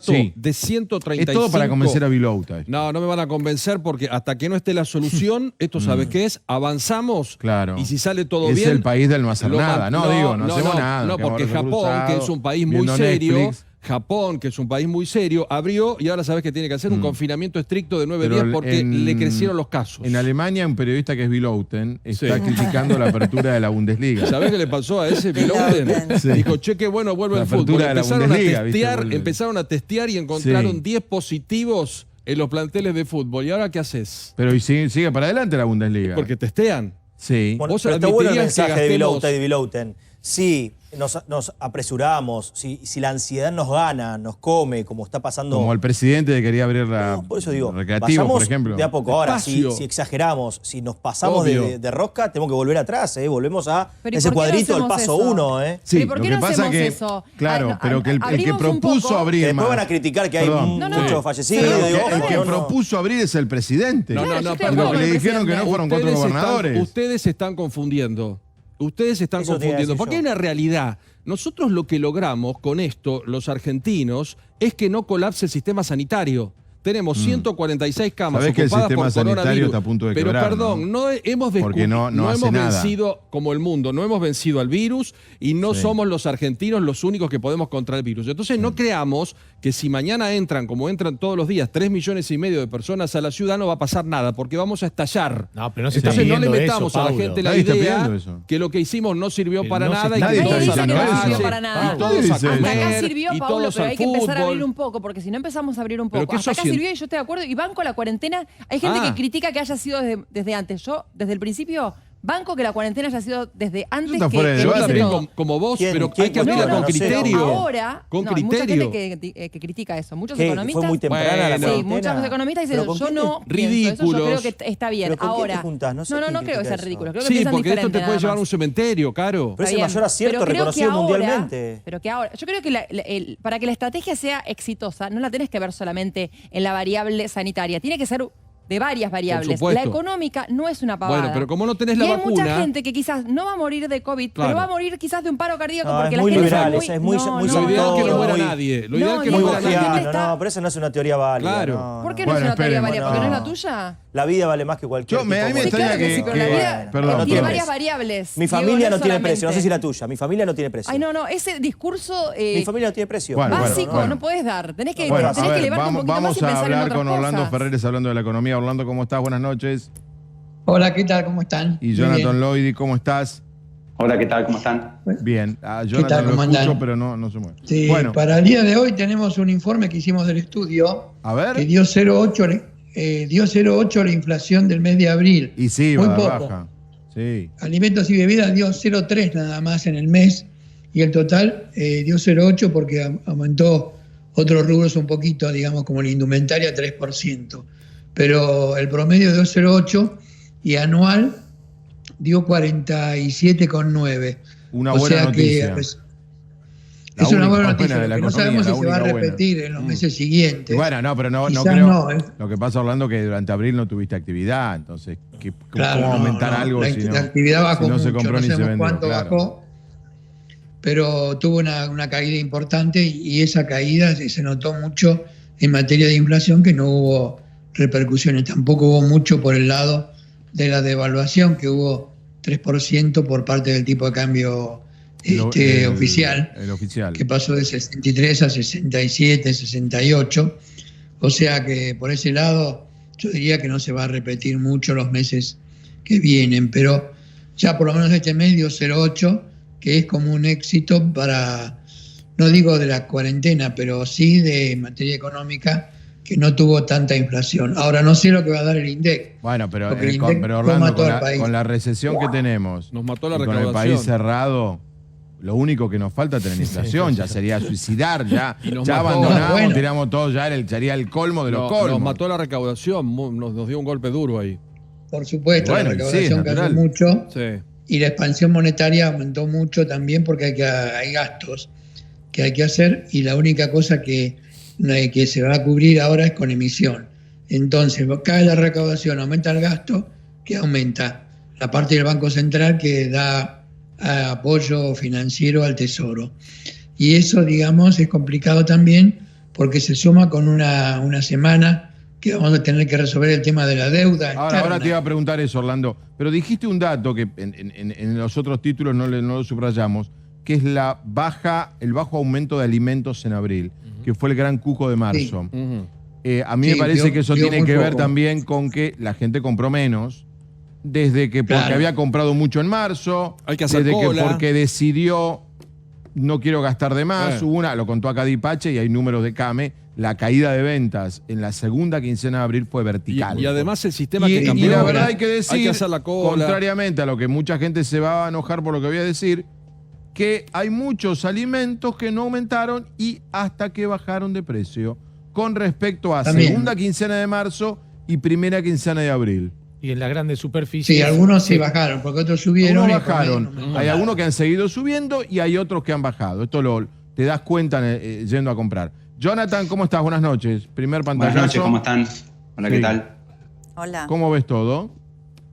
Sí. De 135. Es todo para convencer a Vilouta. No, no me van a convencer porque hasta que no esté la solución, esto ¿sabes qué es? Avanzamos. Claro. Y si sale todo es bien. Es el país del no hacer nada. No, hacemos nada. No, porque Japón, que es un país muy serio. Netflix. Japón, que es un país muy serio, abrió y ahora sabes que tiene que hacer un confinamiento estricto de 9 días porque le crecieron los casos. En Alemania, un periodista que es Vilouten está criticando la apertura de la Bundesliga. ¿Sabés qué le pasó a ese Vilouten? Sí. Dijo, che, qué bueno, vuelve el fútbol. Empezaron a testear y encontraron 10 positivos en los planteles de fútbol. ¿Y ahora qué haces? Pero y sigue para adelante la Bundesliga. Porque testean. Sí. Bueno, pero está bueno el mensaje de Vilouten. Sí, nos apresuramos, si la ansiedad nos gana, nos come, como está pasando. Como el presidente quería abrir la por eso digo, recreativa, por ejemplo. De a poco. Ahora, si exageramos, si nos pasamos de rosca, tenemos que volver atrás, volvemos a ese cuadrito del paso 1. Sí, ¿por qué no hacemos eso? Claro, pero que el que propuso abrir después van a criticar que hay muchos fallecidos. El que propuso abrir es el presidente. No, lo que le dijeron que no fueron 4 gobernadores. Ustedes se están confundiendo. Ustedes se están confundiendo, porque hay una realidad. Nosotros lo que logramos con esto, los argentinos, es que no colapse el sistema sanitario. Tenemos 146 camas ocupadas que el sistema por sanitario coronavirus. Está a punto de pero quebrar, perdón, no hemos vencido como el mundo, no hemos vencido al virus y no somos los argentinos los únicos que podemos contra el virus. Entonces no creamos que si mañana entran, como entran todos los días, 3,5 millones de personas a la ciudad, no va a pasar nada, porque vamos a estallar. No, pero no se Entonces está no le metamos eso, a la gente la idea que lo que hicimos no sirvió para nada y que Nadie todos dice que no sirvió para nada. Hasta acá sirvió, Paulo, pero hay que empezar a abrir un poco, porque si no empezamos a abrir un poco. Hasta acá sirvió y yo estoy de acuerdo. Y banco la cuarentena. Hay gente que critica que haya sido desde antes. Yo, desde el principio, banco que la cuarentena haya sido desde antes yo también como vos, pero hay que abrirla con criterio. Ahora, con hay mucha criterio. gente que critica eso. Muchos economistas. Fue muy temprana la sí, muchos economistas dicen, yo no pienso eso, yo creo que está bien. Ahora, no creo que sea ridículo. Creo que sí, porque esto te puede llevar a un cementerio, Caro. Pero es el mayor acierto reconocido mundialmente. Pero que ahora, yo creo que para que la estrategia sea exitosa, no la tenés que ver solamente en la variable sanitaria. Tiene que ser de varias variables. La económica no es una pavada. Bueno, pero como no tenés la vacuna... hay mucha gente que quizás no va a morir de COVID, pero va a morir quizás de un paro cardíaco porque la gente es muy lo ideal es que no muera nadie. Lo ideal es que no muera nadie. No, pero eso no es una teoría válida. Claro. ¿Por qué no es una teoría válida? ¿Porque no es la tuya? La vida vale más que cualquier tipo. Sí, claro que sí, pero la vida tiene varias variables. Mi familia no tiene precio. No sé si la tuya. Mi familia no tiene precio. Ay, no, ese discurso... Mi familia no tiene precio. Básico, no podés dar. Tenés que elevarte un poquito más y pensar en otras cosas. Vamos a hablar con Orlando Ferreres hablando de la economía. Orlando, ¿cómo estás? Buenas noches. Hola, ¿qué tal? ¿Cómo están? Y Jonathan Loidy, ¿cómo estás? Hola, ¿qué tal? ¿Cómo están? Bien. Jonathan lo escucho, pero no se mueve. Sí, bueno. Para el día de hoy tenemos un informe que hicimos del estudio. A ver. Que dio 0,8 la inflación del mes de abril. Y sí, muy poco. baja. Sí. Alimentos y bebidas dio 0,3 nada más en el mes. Y el total dio 0,8 porque aumentó otros rubros un poquito, digamos, como la indumentaria, 3%. Pero el promedio dio 0,8 y anual dio 47,9. Una buena noticia. Es una buena noticia. No sabemos si se va a repetir en los meses siguientes. Bueno, no, pero no creo. Lo que pasa, Orlando, que durante abril no tuviste actividad. Entonces, ¿cómo aumentar algo si no? La actividad bajó mucho, se compró no ni se sabemos vendió? Cuánto bajó. Pero tuvo una caída importante y esa caída se notó mucho en materia de inflación, que no hubo repercusiones. Tampoco hubo mucho por el lado de la devaluación, que hubo 3% por parte del tipo de cambio oficial, el oficial, que pasó de 63 a 67, 68. O sea que por ese lado yo diría que no se va a repetir mucho los meses que vienen, pero ya por lo menos este mes dio 0,8, que es como un éxito para, no digo de la cuarentena, pero sí de materia económica, que no tuvo tanta inflación. Ahora no sé lo que va a dar el INDEC. Bueno, pero Orlando, con la recesión que tenemos, nos mató la recaudación. Con el país cerrado, lo único que nos falta es tener inflación. Ya sería suicidar, ya abandonamos, tiramos todo, sería el colmo de los colmos. Nos mató la recaudación, nos dio un golpe duro ahí. Por supuesto, la recaudación cayó mucho. Sí. Y la expansión monetaria aumentó mucho también porque hay gastos que hay que hacer y la única cosa que se va a cubrir ahora es con emisión. Entonces, cae la recaudación, aumenta el gasto, que aumenta la parte del Banco Central que da apoyo financiero al Tesoro. Y eso, digamos, es complicado también porque se suma con una semana que vamos a tener que resolver el tema de la deuda. Ahora te iba a preguntar eso, Orlando, pero dijiste un dato que en los otros títulos no lo subrayamos, que es el bajo aumento de alimentos en abril, que fue el gran cuco de marzo. Sí. A mí me parece que eso tiene que ver también con que la gente compró menos, porque había comprado mucho en marzo, hay que hacer cola. Porque decidió no quiero gastar de más. Lo contó acá Dipache y hay números de CAME. La caída de ventas en la segunda quincena de abril fue vertical. Y además el sistema que cambió. Y la verdad hay que decir, hay que hacer la cola. Contrariamente a lo que mucha gente se va a enojar por lo que voy a decir, que hay muchos alimentos que no aumentaron y hasta que bajaron de precio con respecto a segunda quincena de marzo y primera quincena de abril. Y en las grandes superficies. Sí, algunos sí bajaron, porque otros subieron. Algunos bajaron. Hay algunos que han seguido subiendo y hay otros que han bajado. Esto te das cuenta yendo a comprar. Jonathan, ¿cómo estás? Buenas noches. Primer pantallazo. Buenas noches, ¿cómo están? Hola, ¿qué tal? Hola. ¿Cómo ves todo?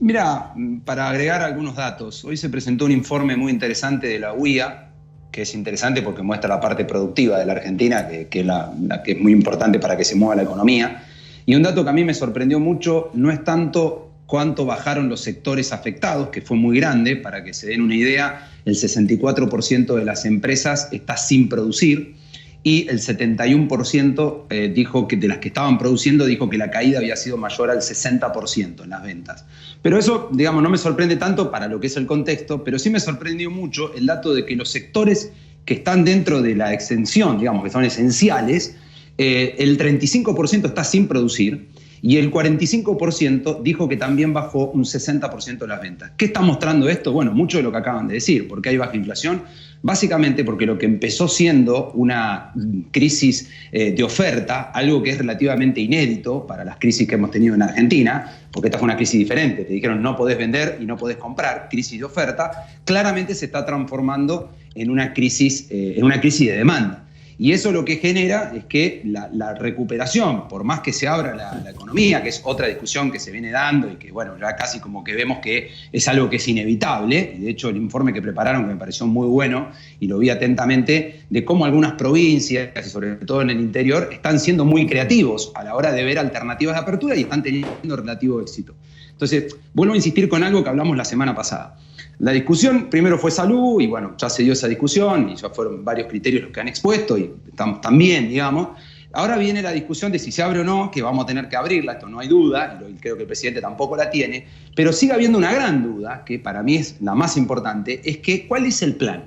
Mira, para agregar algunos datos, hoy se presentó un informe muy interesante de la UIA, que es interesante porque muestra la parte productiva de la Argentina, que es la que es muy importante para que se mueva la economía. Y un dato que a mí me sorprendió mucho no es tanto cuánto bajaron los sectores afectados, que fue muy grande. Para que se den una idea, el 64% de las empresas está sin producir y el 71% dijo que de las que estaban produciendo dijo que la caída había sido mayor al 60% en las ventas. Pero eso, digamos, no me sorprende tanto para lo que es el contexto, pero sí me sorprendió mucho el dato de que los sectores que están dentro de la exención, digamos, que son esenciales, el 35% está sin producir y el 45% dijo que también bajó un 60% de las ventas. ¿Qué está mostrando esto? Bueno, mucho de lo que acaban de decir. ¿Por qué hay baja inflación? Básicamente porque lo que empezó siendo una crisis de oferta, algo que es relativamente inédito para las crisis que hemos tenido en Argentina, porque esta fue una crisis diferente, te dijeron no podés vender y no podés comprar, crisis de oferta, claramente se está transformando en una crisis de demanda. Y eso lo que genera es que la recuperación, por más que se abra la economía, que es otra discusión que se viene dando y que, bueno, ya casi como que vemos que es algo que es inevitable, y de hecho el informe que prepararon, que me pareció muy bueno, y lo vi atentamente, de cómo algunas provincias, y sobre todo en el interior, están siendo muy creativos a la hora de ver alternativas de apertura y están teniendo relativo éxito. Entonces, vuelvo a insistir con algo que hablamos la semana pasada. La discusión primero fue salud y bueno, ya se dio esa discusión y ya fueron varios criterios los que han expuesto y estamos también, digamos. Ahora viene la discusión de si se abre o no, que vamos a tener que abrirla, esto no hay duda, y creo que el presidente tampoco la tiene, pero sigue habiendo una gran duda, que para mí es la más importante, es que ¿cuál es el plan?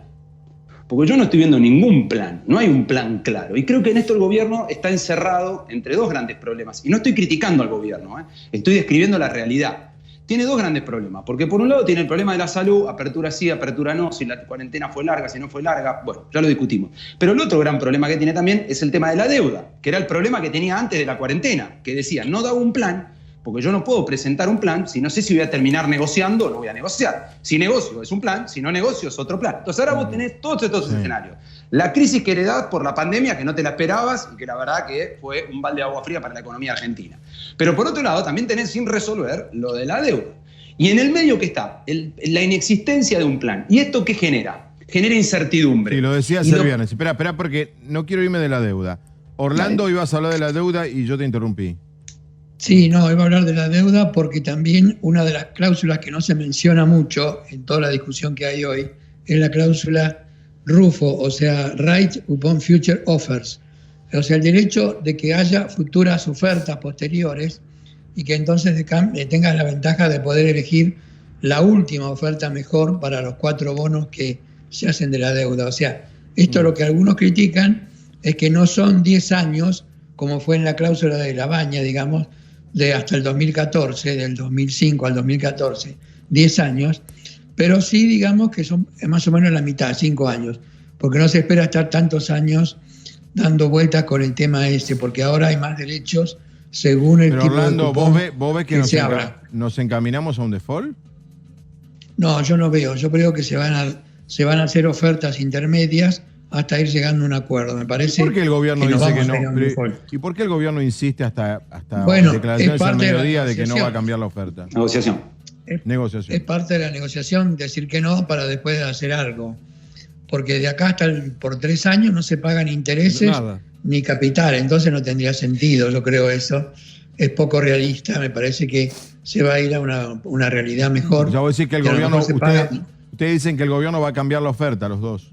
Porque yo no estoy viendo ningún plan, no hay un plan claro. Y creo que en esto el gobierno está encerrado entre dos grandes problemas. Y no estoy criticando al gobierno, estoy describiendo la realidad. Tiene dos grandes problemas, porque por un lado tiene el problema de la salud, apertura sí, apertura no, si la cuarentena fue larga, si no fue larga, bueno, ya lo discutimos. Pero el otro gran problema que tiene también es el tema de la deuda, que era el problema que tenía antes de la cuarentena, que decía, no daba un plan, porque yo no puedo presentar un plan si no sé si voy a terminar negociando o no voy a negociar. Si negocio es un plan, si no negocio es otro plan. Entonces ahora vos tenés todos estos escenarios. La crisis que heredás por la pandemia, que no te la esperabas y que la verdad que fue un balde de agua fría para la economía argentina. Pero por otro lado también tenés sin resolver lo de la deuda. Y en el medio que está la inexistencia de un plan. ¿Y esto qué genera? Genera incertidumbre. Sí, lo decía el viernes. Espera, porque no quiero irme de la deuda. Orlando, ibas a hablar de la deuda y yo te interrumpí. Sí, no, iba a hablar de la deuda porque también una de las cláusulas que no se menciona mucho en toda la discusión que hay hoy es la cláusula RUFO, o sea, Right Upon Future Offers, o sea, el derecho de que haya futuras ofertas posteriores y que entonces tengas la ventaja de poder elegir la última oferta mejor para los 4 bonos que se hacen de la deuda. O sea, esto lo que algunos critican es que no son 10 años, como fue en la cláusula de la Baña, digamos, de hasta el 2014, del 2005 al 2014, 10 años, pero sí digamos que son más o menos la mitad, 5 años, porque no se espera estar tantos años dando vueltas con el tema porque ahora hay más derechos según el pero tipo Orlando, de cupón ¿vos ves que nos encaminamos a un default? No, yo no veo, yo creo que se van a hacer ofertas intermedias hasta ir llegando a un acuerdo, me parece. ¿Por qué el gobierno dice que no? ¿Y por qué el gobierno insiste hasta declaraciones al mediodía de que no va a cambiar la oferta? Negociación. Es parte de la negociación decir que no para después hacer algo. porque de acá hasta por 3 años no se pagan intereses ni capital, entonces no tendría sentido, yo creo eso. Es poco realista, me parece que se va a ir a una realidad mejor. Ya voy a decir que el gobierno, ustedes dicen que el gobierno va a cambiar la oferta, los dos.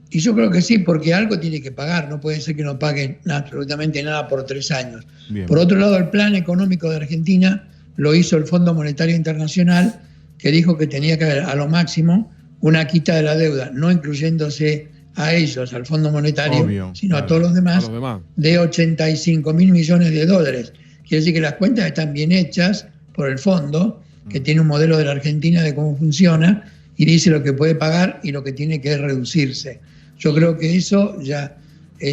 Y yo creo que sí, porque algo tiene que pagar, no puede ser que no paguen absolutamente nada por 3 años. Bien. Por otro lado, el plan económico de Argentina lo hizo el Fondo Monetario Internacional, que dijo que tenía que haber a lo máximo una quita de la deuda, no incluyéndose a ellos, al Fondo Monetario, sino a todos los demás, de 85.000 millones de dólares. Quiere decir que las cuentas están bien hechas por el fondo, que tiene un modelo de la Argentina de cómo funciona, y dice lo que puede pagar y lo que tiene que reducirse. Yo creo que eso ya,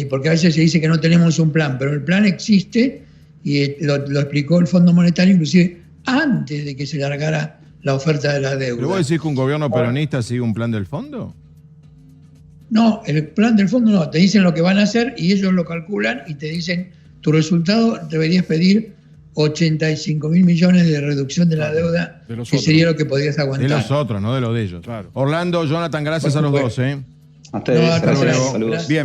porque a veces se dice que no tenemos un plan, pero el plan existe y lo explicó el Fondo Monetario inclusive antes de que se largara la oferta de la deuda. ¿Pero vos decís que un gobierno peronista sigue un plan del fondo? No, el plan del fondo no, te dicen lo que van a hacer y ellos lo calculan y te dicen tu resultado, deberías pedir 85.000 millones de reducción de la deuda, que sería lo que podrías aguantar. De los otros, no de los de ellos. Claro. Orlando, Jonathan, gracias a los dos. A ustedes, gracias. Saludos. Bien.